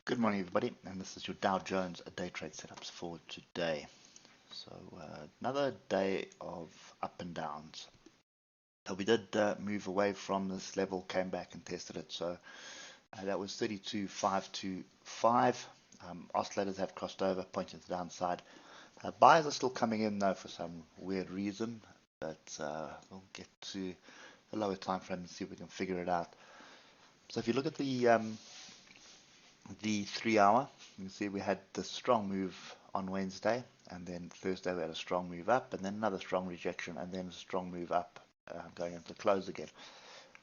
Good morning, everybody, and this is your Dow Jones day trade setups for today. So another day of up and downs. So we did move away from this level, came back and tested it. So that was 32,525. Oscillators have crossed over, pointing to the downside. Buyers are still coming in though for some weird reason, but we'll get to the lower time frame and see if we can figure it out. So if you look at the 3 hour, you can see we had the strong move on Wednesday, and then Thursday we had a strong move up, and then another strong rejection, and then a strong move up going into the close again.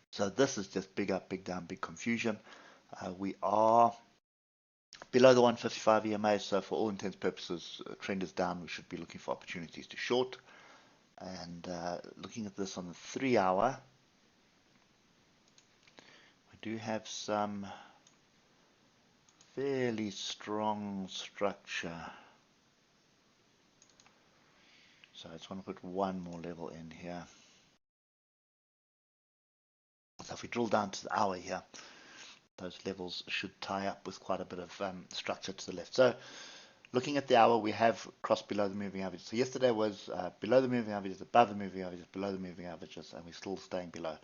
So this is just big up, big down, big confusion. We are below the 155 EMA, so for all intents and purposes, trend is down. We should be looking for opportunities to short. And looking at this on the 3 hour, we do have some fairly strong structure. So I just want to put one more level in here. So if we drill down to the hour here, those levels should tie up with quite a bit of structure to the left. So looking at the hour, we have crossed below the moving average. So yesterday was below the moving averages, above the moving averages, below the moving averages, and we're still staying below.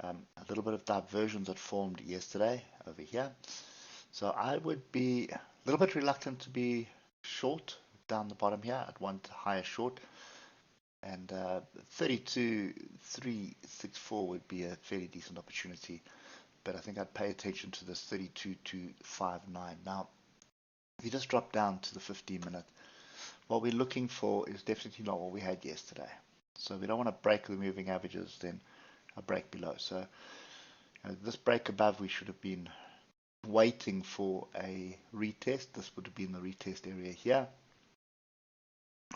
A little bit of diversions that formed yesterday over here. So I would be a little bit reluctant to be short down the bottom here. I'd want higher short. And 32,364 would be a fairly decent opportunity. But I think I'd pay attention to this 32,259. Now, if you just drop down to the 15-minute, what we're looking for is definitely not what we had yesterday. So we don't want to break the moving averages, then a break below. So this break above, we should have been waiting for a retest. This would have been the retest area here.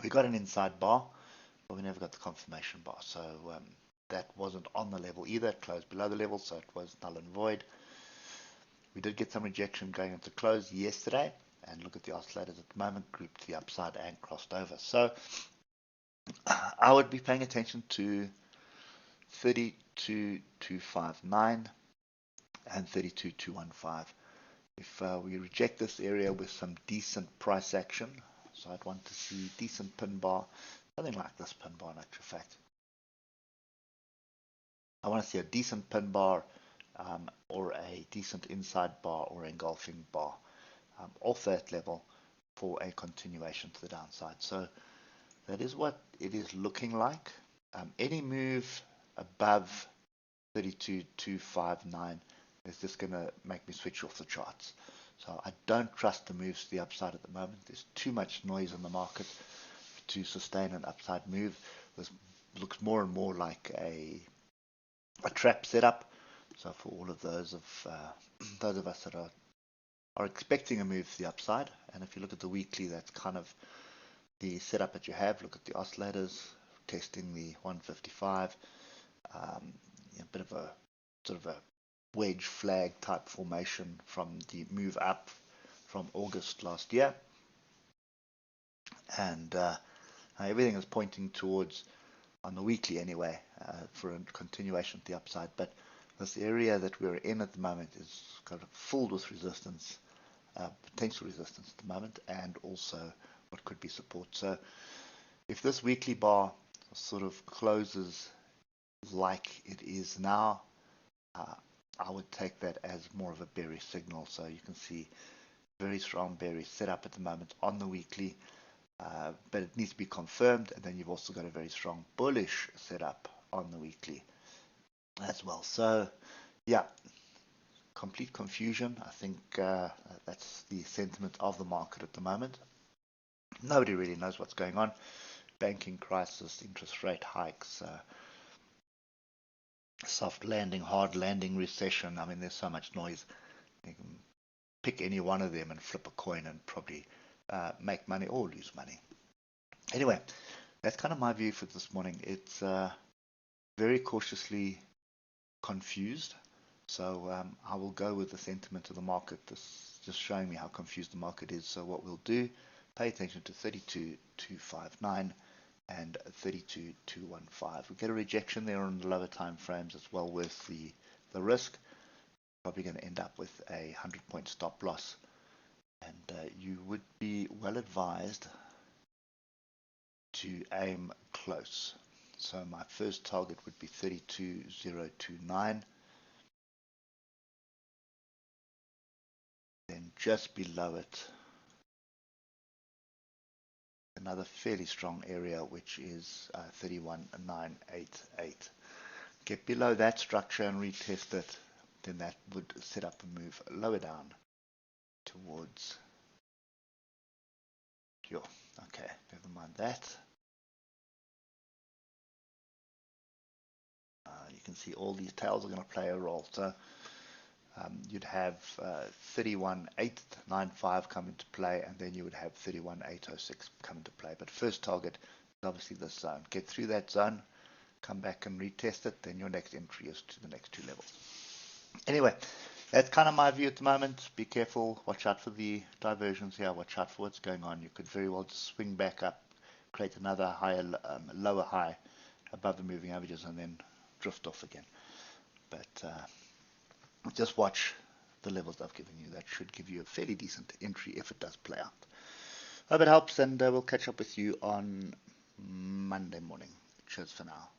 We got an inside bar, but we never got the confirmation bar. So that wasn't on the level either. It closed below the level, so it was null and void. We did get some rejection going into close yesterday, and look at the oscillators at the moment, grouped to the upside and crossed over. So I would be paying attention to 32,259 and 32,215. If we reject this area with some decent price action, so I'd want to see decent pin bar, something like this pin bar in actual fact. I want to see a decent pin bar or a decent inside bar or engulfing bar off that level for a continuation to the downside. So that is what it is looking like. Any move above 32,259 is just going to make me switch off the charts. So I don't trust the moves to the upside at the moment. There's too much noise in the market to sustain an upside move. This looks more and more like a trap setup. So for all of those of us that are expecting a move to the upside, and if you look at the weekly, that's kind of the setup that you have. Look at the oscillators testing the 155, a bit of a sort of a wedge flag type formation from the move up from August last year, and everything is pointing towards, on the weekly anyway, for a continuation to the upside. But this area that we're in at the moment is kind of filled with resistance, potential resistance at the moment, and also what could be support. So if this weekly bar sort of closes like it is now, I would take that as more of a bearish signal. So you can see very strong bearish setup at the moment on the weekly, but it needs to be confirmed. And then you've also got a very strong bullish setup on the weekly as well. So yeah, complete confusion. I think that's the sentiment of the market at the moment. Nobody really knows what's going on. Banking crisis, interest rate hikes, soft landing, hard landing, recession. I mean, there's so much noise. You can pick any one of them and flip a coin and probably make money or lose money. Anyway, that's kind of my view for this morning. It's very cautiously confused. So I will go with the sentiment of the market. This is just showing me how confused the market is. So what we'll do, pay attention to 32,259 and 32,215. We get a rejection there on the lower time frames. It's well worth the risk. Probably going to end up with a 100-point stop loss and you would be well advised to aim close. So my first target would be 32,029. Then just below it, another fairly strong area, which is 31,988. Get below that structure and retest it, then that would set up a move lower down towards your, okay, never mind that. You can see all these tails are going to play a role. So you'd have 31,895 come into play, and then you would have 31,806 come into play. But first target is obviously this zone. Get through that zone, come back and retest it, then your next entry is to the next two levels. Anyway, that's kind of my view at the moment. Be careful, watch out for the diversions here, watch out for what's going on. You could very well just swing back up, create another higher, lower high above the moving averages, and then drift off again. But just watch the levels I've given you. That should give you a fairly decent entry if it does play out. Hope it helps, and we'll catch up with you on Monday morning. Cheers for now.